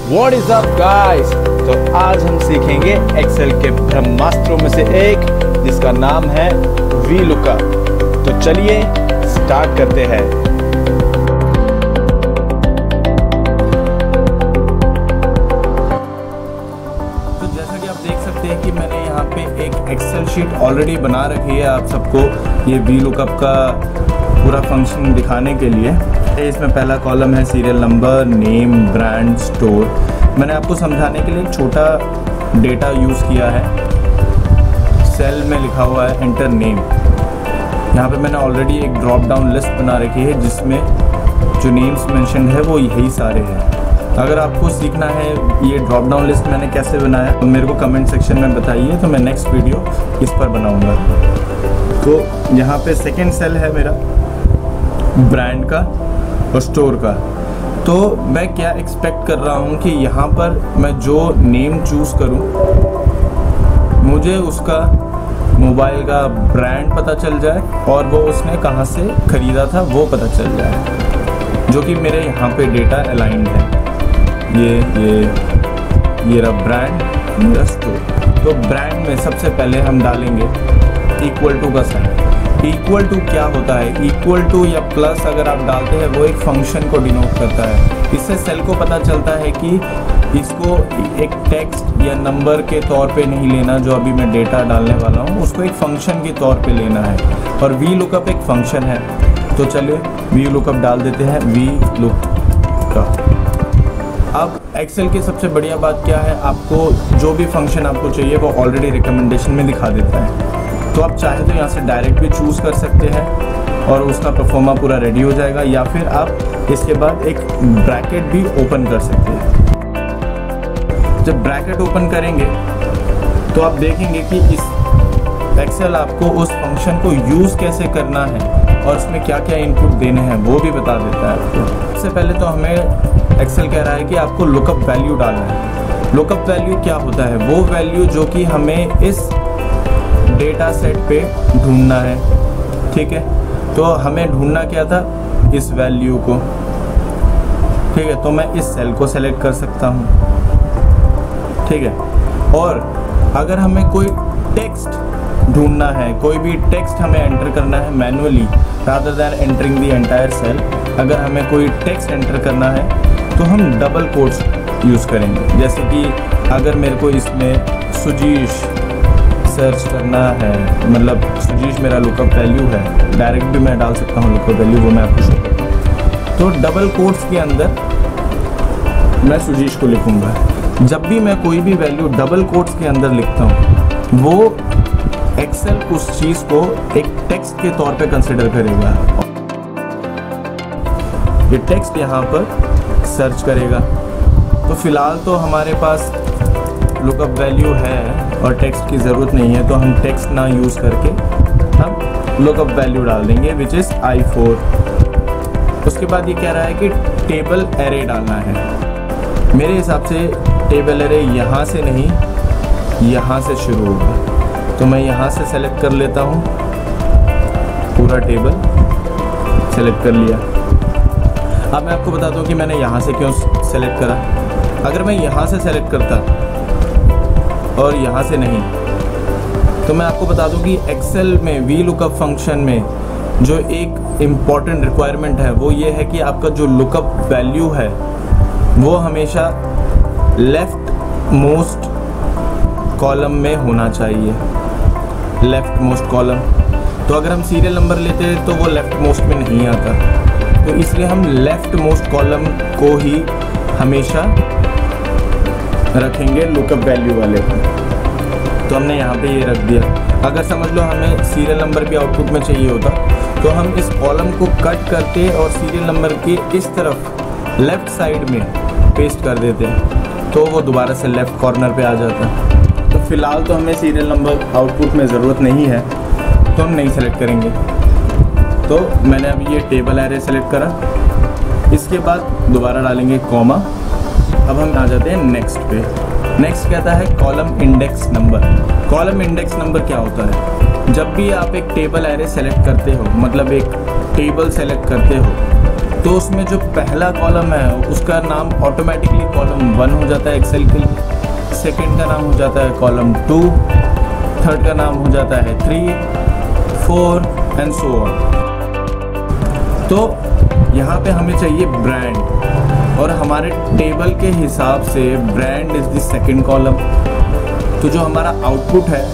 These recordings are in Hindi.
What is up guys. तो आज हम सीखेंगे एक्सेल के ब्रह्मास्त्रों में से एक जिसका नाम है वीलुकअप। तो चलिए स्टार्ट करते हैं। तो जैसा कि आप देख सकते हैं कि मैंने यहाँ पे एक एक्सेल शीट ऑलरेडी बना रखी है आप सबको ये वीलुकअप का पूरा फंक्शन दिखाने के लिए। इसमें पहला कॉलम है serial number, name, brand, store. मैंने आपको समझाने के लिए एक छोटा डेटा यूज़ किया है। सेल में लिखा हुआ है एंटर नेम। यहाँ पे मैंने ऑलरेडी एक ड्रॉप डाउन लिस्ट बना रखी है जिसमें जो नेम्स मेंशन है वो यही सारे हैं। अगर आपको सीखना है ये ड्रॉप डाउन लिस्ट मैंने कैसे बनाया तो मेरे को कमेंट सेक्शन में बताइए, तो मैं नेक्स्ट वीडियो इस पर बनाऊँगा। तो यहाँ पे सेकेंड सेल है मेरा ब्रांड का और स्टोर का। तो मैं क्या एक्सपेक्ट कर रहा हूँ कि यहाँ पर मैं जो नेम चूज़ करूँ मुझे उसका मोबाइल का ब्रांड पता चल जाए और वो उसने कहाँ से ख़रीदा था वो पता चल जाए, जो कि मेरे यहाँ पे डेटा अलाइंड है। ये रहा ब्रांड, मेरा स्टोर। तो ब्रांड में सबसे पहले हम डालेंगे इक्वल टू का साइन। इक्वल टू क्या होता है? इक्वल टू या प्लस अगर आप डालते हैं वो एक फंक्शन को डिनोट करता है। इससे सेल को पता चलता है कि इसको एक टेक्स्ट या नंबर के तौर पे नहीं लेना, जो अभी मैं डेटा डालने वाला हूँ उसको एक फंक्शन के तौर पे लेना है। और वीलुकअप एक फंक्शन है। तो चलिए वीलुकअप डाल देते हैं, वीलुकअप। अब एक्सेल की सबसे बढ़िया बात क्या है, आपको जो भी फंक्शन आपको चाहिए वो ऑलरेडी रिकमेंडेशन में दिखा देता है। तो आप चाहे तो यहाँ से डायरेक्ट भी चूज़ कर सकते हैं और उसका परफॉर्मा पूरा रेडी हो जाएगा, या फिर आप इसके बाद एक ब्रैकेट भी ओपन कर सकते हैं। जब ब्रैकेट ओपन करेंगे तो आप देखेंगे कि इस एक्सेल आपको उस फंक्शन को यूज़ कैसे करना है और उसमें क्या क्या इनपुट देने हैं वो भी बता देता है आपको। सबसे पहले तो हमें एक्सेल कह रहा है कि आपको लुकअप वैल्यू डालना है। लुकअप वैल्यू क्या होता है? वो वैल्यू जो कि हमें इस डेटा सेट पे ढूंढना है। ठीक है, तो हमें ढूंढना क्या था? इस वैल्यू को। ठीक है, तो मैं इस सेल को सेलेक्ट कर सकता हूँ। ठीक है, और अगर हमें कोई टेक्स्ट ढूंढना है, कोई भी टेक्स्ट हमें एंटर करना है manually rather than entering the entire cell, अगर हमें कोई टेक्स्ट एंटर करना है तो हम डबल कोट्स यूज़ करेंगे। जैसे कि अगर मेरे को इसमें सुजीश सर्च करना है, मतलब सुजीश मेरा लुकअप वैल्यू है, डायरेक्ट भी मैं डाल सकता हूँ लुकअप वैल्यू, वो मैं आपको शो करता हूँ। तो डबल कोट्स के अंदर मैं सुजीश को लिखूँगा। जब भी मैं कोई भी वैल्यू डबल कोट्स के अंदर लिखता हूँ वो एक्सेल उस चीज़ को एक टेक्स्ट के तौर पे कंसिडर करेगा। ये टेक्स्ट यहाँ पर सर्च करेगा। तो फिलहाल तो हमारे पास लुकअप वैल्यू है और टेक्स्ट की ज़रूरत नहीं है, तो हम टेक्स्ट ना यूज़ करके हम लुकअप वैल्यू डाल देंगे विच इज़ I4। उसके बाद ये कह रहा है कि टेबल एरे डालना है। मेरे हिसाब से टेबल एरे यहाँ से नहीं यहाँ से शुरू होगा, तो मैं यहाँ से सेलेक्ट कर लेता हूँ। पूरा टेबल सेलेक्ट कर लिया। अब मैं आपको बता दूँ कि मैंने यहाँ से क्यों सेलेक्ट करा। अगर मैं यहाँ से सेलेक्ट करता और यहाँ से नहीं, तो मैं आपको बता दूं कि एक्सेल में वीलुकअप फंक्शन में जो एक इम्पॉर्टेंट रिक्वायरमेंट है वो ये है कि आपका जो लुकअप वैल्यू है वो हमेशा लेफ्ट मोस्ट कॉलम में होना चाहिए। Left most column. तो अगर हम सीरियल नंबर लेते हैं तो वो लेफ्ट मोस्ट में नहीं आता, तो इसलिए हम लेफ्ट मोस्ट कॉलम को ही हमेशा रखेंगे लुकअप वैल्यू वाले। तो हमने यहाँ पे ये रख दिया। अगर समझ लो हमें सीरियल नंबर भी आउटपुट में चाहिए होता तो हम इस कॉलम को कट करते और सीरियल नंबर के इस तरफ लेफ़्ट साइड में पेस्ट कर देते, तो वो दोबारा से लेफ़्ट कॉर्नर पे आ जाता। तो फ़िलहाल तो हमें सीरियल नंबर आउटपुट में ज़रूरत नहीं है, तो हम नहीं सेलेक्ट करेंगे। तो मैंने अभी ये टेबल एरे सेलेक्ट करा। इसके बाद दोबारा डालेंगे कॉमा। अब हम आ जाते हैं नेक्स्ट पे। नेक्स्ट कहता है column index number. Column index number क्या होता है? जब भी आप एक टेबल एरे सेलेक्ट करते हो, मतलब एक टेबल सेलेक्ट करते हो, तो उसमें जो पहला कॉलम है उसका नाम ऑटोमेटिकली कॉलम 1 हो जाता है एक्सेल के लिए, सेकंड का नाम हो जाता है कॉलम 2, थर्ड का नाम हो जाता है 3, 4 एंड सो ऑन। तो यहाँ पे हमें चाहिए ब्रांड, और हमारे टेबल के हिसाब से brand is the second column. तो जो हमारा आउटपुट है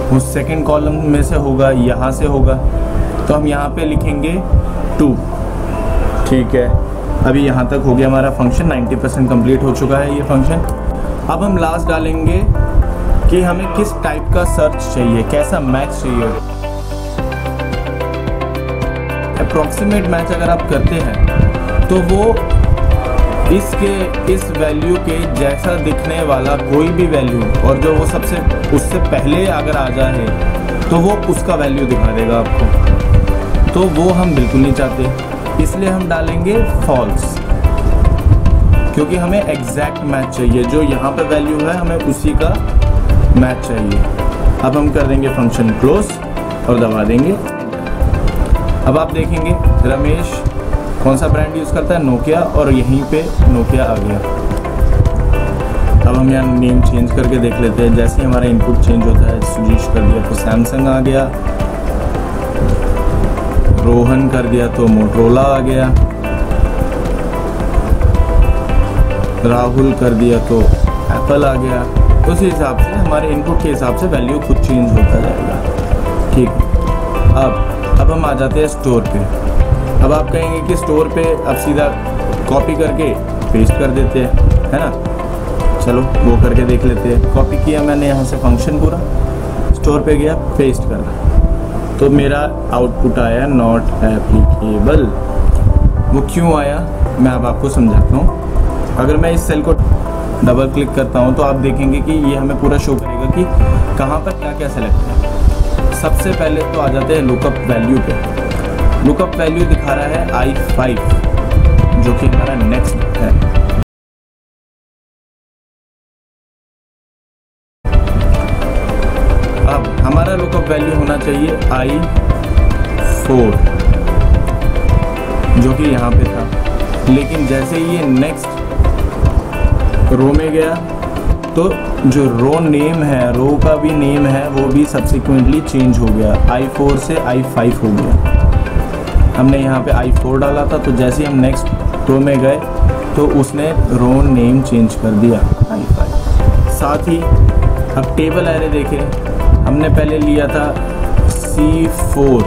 वो सेकंड कॉलम में से होगा, यहाँ से होगा। तो हम यहाँ पे लिखेंगे 2। ठीक है, अभी यहाँ तक हो गया हमारा फंक्शन, 90% कंप्लीट हो चुका है ये फंक्शन। अब हम लास्ट डालेंगे कि हमें किस टाइप का सर्च चाहिए, कैसा मैच चाहिए। अप्रॉक्सीमेट मैच अगर आप करते हैं तो वो इस वैल्यू के जैसा दिखने वाला कोई भी वैल्यू, और जो वो उससे पहले अगर आ जाए तो वो उसका वैल्यू दिखा देगा आपको। तो वो हम बिल्कुल नहीं चाहते, इसलिए हम डालेंगे फॉल्स, क्योंकि हमें एग्जैक्ट मैच चाहिए। जो यहाँ पे वैल्यू है हमें उसी का मैच चाहिए। अब हम कर देंगे फंक्शन क्लोज और दबा देंगे। अब आप देखेंगे रमेश कौन सा ब्रांड यूज़ करता है, नोकिया, और यहीं पे नोकिया आ गया। अब हम यहाँ नेम चेंज करके देख लेते हैं। जैसे ही हमारा इनपुट चेंज होता है, सुजीश कर दिया तो सैमसंग आ गया, रोहन कर दिया तो मोटरोला आ गया, राहुल कर दिया तो एप्पल आ गया। उस हिसाब से हमारे इनपुट के हिसाब से वैल्यू खुद चेंज होता जाएगा। ठीक, अब हम आ जाते हैं स्टोर पे। अब आप कहेंगे कि स्टोर पे अब सीधा कॉपी करके पेस्ट कर देते हैं, है ना। चलो वो करके देख लेते हैं। कॉपी किया मैंने यहाँ से फंक्शन पूरा, स्टोर पे गया, पेस्ट करा, तो मेरा आउटपुट आया नॉट एप्लीकेबल। वो क्यों आया मैं अब आपको समझाता हूँ। अगर मैं इस सेल को डबल क्लिक करता हूँ तो आप देखेंगे कि ये हमें पूरा शो करेगा कि कहाँ पर क्या क्या सेलेक्ट है। सबसे पहले तो आ जाते हैं लुकअप वैल्यू पे। लुकअप वैल्यू दिखा रहा है I5, जो कि हमारा नेक्स्ट है। अब हमारा लुकअप वैल्यू होना चाहिए I4, जो कि यहाँ पे था। लेकिन जैसे ही ये नेक्स्ट रो में गया तो जो रो नेम है, रो का भी नेम है, वो भी सब्सिक्वेंटली चेंज हो गया। I4 से I5 हो गया। हमने यहाँ पे I4 डाला था, तो जैसे ही हम नेक्स्ट रो में गए तो उसने रो नेम चेंज कर दिया I5। साथ ही अब टेबल एरे देखें, हमने पहले लिया था C4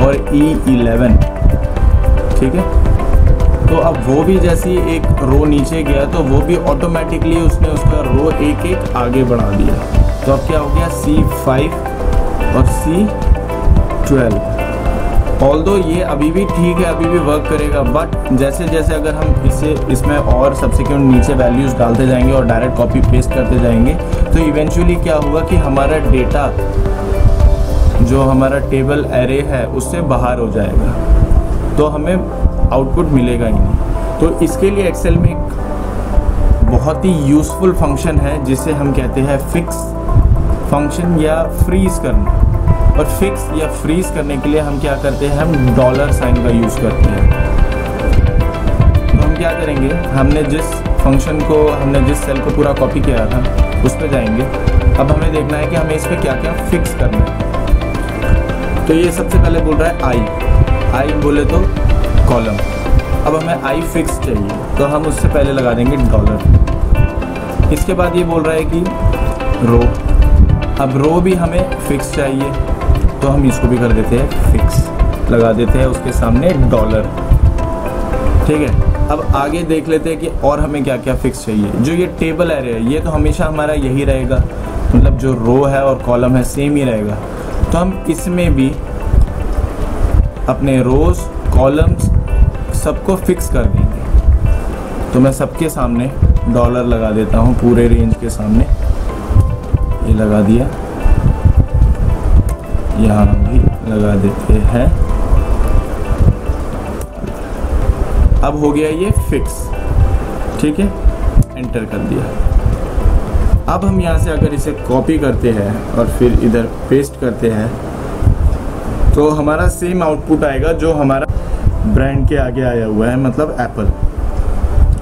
और E11, ठीक है। तो अब वो भी जैसे एक रो नीचे गया तो वो भी ऑटोमेटिकली उसने उसका रो एक आगे बढ़ा दिया। तो अब क्या हो गया C5 और C12। ऑल्दो ये अभी भी ठीक है, अभी भी वर्क करेगा, बट जैसे जैसे अगर हम इसमें और सब्सिक्वेंट नीचे वैल्यूज़ डालते जाएंगे और डायरेक्ट कॉपी पेस्ट करते जाएंगे तो इवेंचुअली क्या होगा कि हमारा डेटा जो हमारा टेबल एरे है उससे बाहर हो जाएगा, तो हमें आउटपुट मिलेगा ही नहीं। तो इसके लिए एक्सेल में एक बहुत ही यूज़फुल फंक्शन है जिसे हम कहते हैं फिक्स फंक्शन या फ्रीज़ करना। और फिक्स या फ्रीज करने के लिए हम क्या करते हैं, हम डॉलर साइन का यूज़ करते हैं। तो हम क्या करेंगे, हमने जिस सेल को पूरा कॉपी किया था उस पर जाएंगे। अब हमें देखना है कि हमें इस पर क्या क्या फिक्स करना है। तो ये सबसे पहले बोल रहा है आई बोले तो कॉलम। अब हमें आई फिक्स चाहिए तो हम उससे पहले लगा देंगे डॉलर। इसके बाद ये बोल रहा है कि रो। अब रो भी हमें फिक्स चाहिए तो हम इसको भी कर देते हैं फिक्स, लगा देते हैं उसके सामने डॉलर। ठीक है, अब आगे देख लेते हैं कि और हमें क्या क्या फिक्स चाहिए। जो ये टेबल एरे है ये तो हमेशा हमारा यही रहेगा, मतलब जो रो है और कॉलम है सेम ही रहेगा। तो हम इसमें भी अपने रोज कॉलम्स सबको फिक्स कर देंगे। तो मैं सबके सामने डॉलर लगा देता हूँ, पूरे रेंज के सामने ये लगा दिया, यहाँ भी लगा देते हैं। अब हो गया ये फिक्स, ठीक है, एंटर कर दिया। अब हम यहाँ से अगर इसे कॉपी करते हैं और फिर इधर पेस्ट करते हैं तो हमारा सेम आउटपुट आएगा जो हमारा ब्रांड के आगे आया हुआ है, मतलब एप्पल।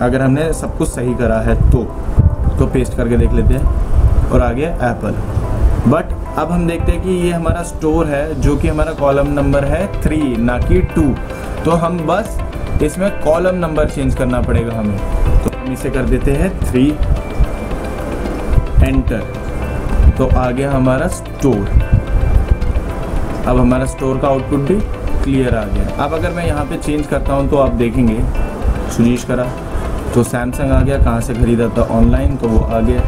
अगर हमने सब कुछ सही करा है तो पेस्ट करके देख लेते हैं और आगे एप्पल। बट अब हम देखते हैं कि ये हमारा स्टोर है जो कि हमारा कॉलम नंबर है 3 ना कि 2। तो हम बस इसमें कॉलम नंबर चेंज करना पड़ेगा हमें। तो हम इसे कर देते हैं 3, एंटर। तो आ गया हमारा स्टोर। अब हमारा स्टोर का आउटपुट भी क्लियर आ गया। अब अगर मैं यहाँ पे चेंज करता हूँ तो आप देखेंगे सुजीश करा तो सैमसंग आ गया, कहाँ से खरीदा था ऑनलाइन तो वो आ गया।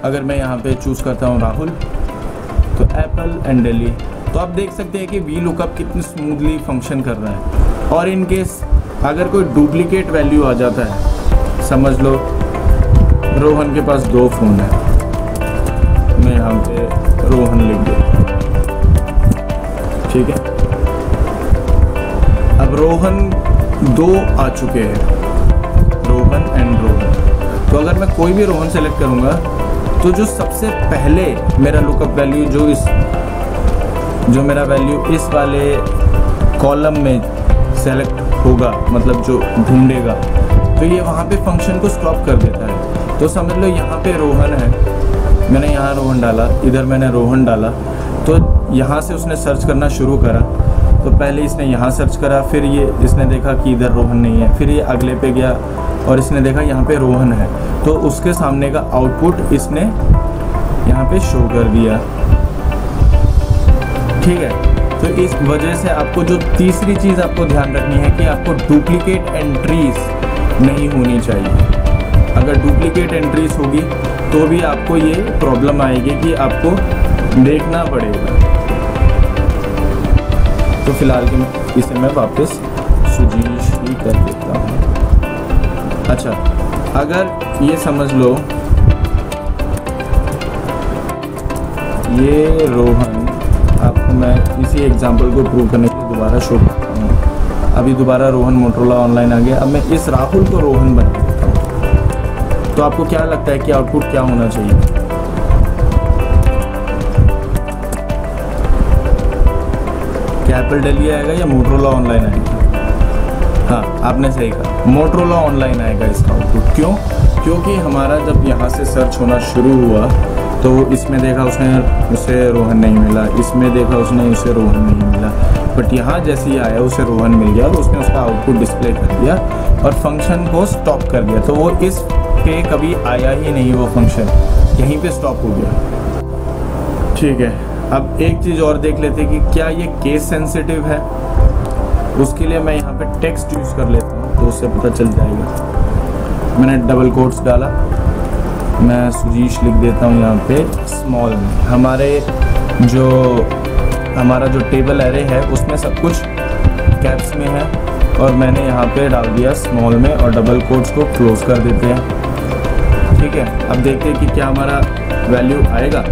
अगर मैं यहाँ पे चूज़ करता हूँ राहुल तो एप्पल एंड दिल्ली। तो आप देख सकते हैं कि Vlookup कितनी स्मूथली फंक्शन कर रहा है। और इन केस अगर कोई डुप्लीकेट वैल्यू आ जाता है, समझ लो रोहन के पास 2 फ़ोन है, मैं यहाँ पे रोहन लिख दूँ, ठीक है। अब रोहन 2 आ चुके हैं, रोहन एंड रोहन। तो अगर मैं कोई भी रोहन सेलेक्ट करूँगा तो जो सबसे पहले मेरा लुकअप वैल्यू जो मेरा वैल्यू इस वाले कॉलम में सेलेक्ट होगा, मतलब जो ढूंढेगा, तो ये वहाँ पे फंक्शन को स्टॉप कर देता है। तो समझ लो यहाँ पे रोहन है, मैंने यहाँ रोहन डाला, इधर मैंने रोहन डाला, तो यहाँ से उसने सर्च करना शुरू करा। तो पहले इसने यहाँ सर्च करा, फिर ये इसने देखा कि इधर रोहन नहीं है, फिर ये अगले पे गया और इसने देखा यहाँ पे रोहन है, तो उसके सामने का आउटपुट इसने यहाँ पे शो कर दिया, ठीक है। तो इस वजह से आपको जो तीसरी चीज़ आपको ध्यान रखनी है कि आपको डुप्लीकेट एंट्रीज नहीं होनी चाहिए। अगर डुप्लीकेट एंट्रीज होगी तो भी आपको ये प्रॉब्लम आएगी कि आपको देखना पड़ेगा। तो फिलहाल के इसे मैं वापस सुजीश ही कर देता हूँ। अच्छा, अगर ये समझ लो ये रोहन, आपको मैं इसी एग्जांपल को प्रूव करने के लिए दोबारा शो करता हूँ। अभी दोबारा रोहन मोटरोला ऑनलाइन आ गया। अब मैं इस राहुल को रोहन बना देता हूँ। तो आपको क्या लगता है कि आउटपुट क्या होना चाहिए? क्या एप्पल दिल्ली आएगा या मोटरोला ऑनलाइन आएगा? हाँ, आपने सही कहा, मोटरोला ऑनलाइन आएगा इसका आउटपुट। क्यों? क्योंकि हमारा जब यहाँ से सर्च होना शुरू हुआ तो इसमें देखा उसे रोहन नहीं मिला, इसमें देखा उसने उसे रोहन नहीं मिला, बट यहाँ जैसे ही आया उसे रोहन मिल गया और उसने उसका आउटपुट डिस्प्ले कर दिया और फंक्शन को स्टॉप कर दिया। तो वो इस पे कभी आया ही नहीं, वो फंक्शन यहीं पे स्टॉप हो गया, ठीक है। अब एक चीज़ और देख लेते हैं कि क्या ये केस सेंसिटिव है। उसके लिए मैं यहाँ पे टेक्स्ट यूज़ कर लेता हूँ तो उससे पता चल जाएगा। मैंने डबल कोट्स डाला, मैं सुजीश लिख देता हूँ यहाँ पे स्मॉल में। हमारा जो टेबल एरे है उसमें सब कुछ कैप्स में है और मैंने यहाँ पे डाल दिया स्मॉल में और डबल कोट्स को क्लोज कर देते हैं, ठीक है। अब देखते हैं कि क्या हमारा वैल्यू आएगा।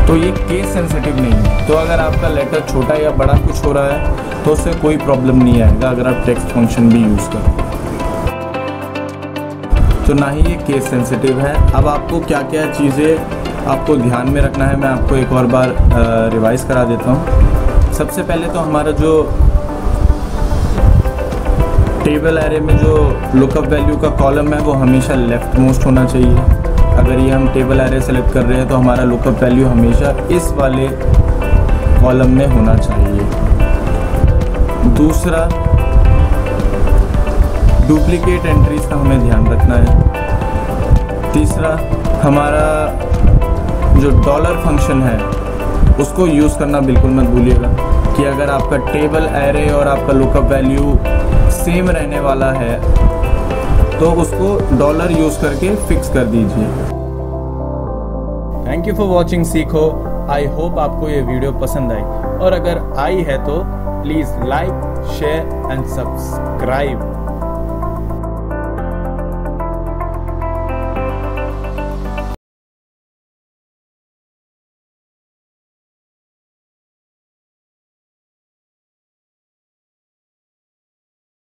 तो ये केस सेंसिटिव नहीं है। तो अगर आपका लेटर छोटा या बड़ा कुछ हो रहा है तो उससे कोई प्रॉब्लम नहीं आएगा अगर आप टेक्स्ट फंक्शन भी यूज़ करें। तो ना ही ये केस सेंसिटिव है। अब आपको क्या क्या चीज़ें आपको ध्यान में रखना है मैं आपको एक और बार रिवाइज करा देता हूँ। सबसे पहले तो हमारा जो टेबल एरे में जो लुकअप वैल्यू का कॉलम है वो हमेशा लेफ्ट मोस्ट होना चाहिए। अगर ये हम टेबल एरे सेलेक्ट कर रहे हैं तो हमारा लुकअप वैल्यू हमेशा इस वाले कॉलम में होना चाहिए। दूसरा, डुप्लीकेट एंट्रीज का हमें ध्यान रखना है। तीसरा, हमारा जो डॉलर फंक्शन है उसको यूज़ करना बिल्कुल मत भूलिएगा कि अगर आपका टेबल एरे और आपका लुकअप वैल्यू सेम रहने वाला है तो उसको डॉलर यूज़ करके फिक्स कर दीजिए। थैंक यू फॉर वॉचिंग सीखो। आई होप आपको ये वीडियो पसंद आई और अगर आई है तो please like, share and subscribe.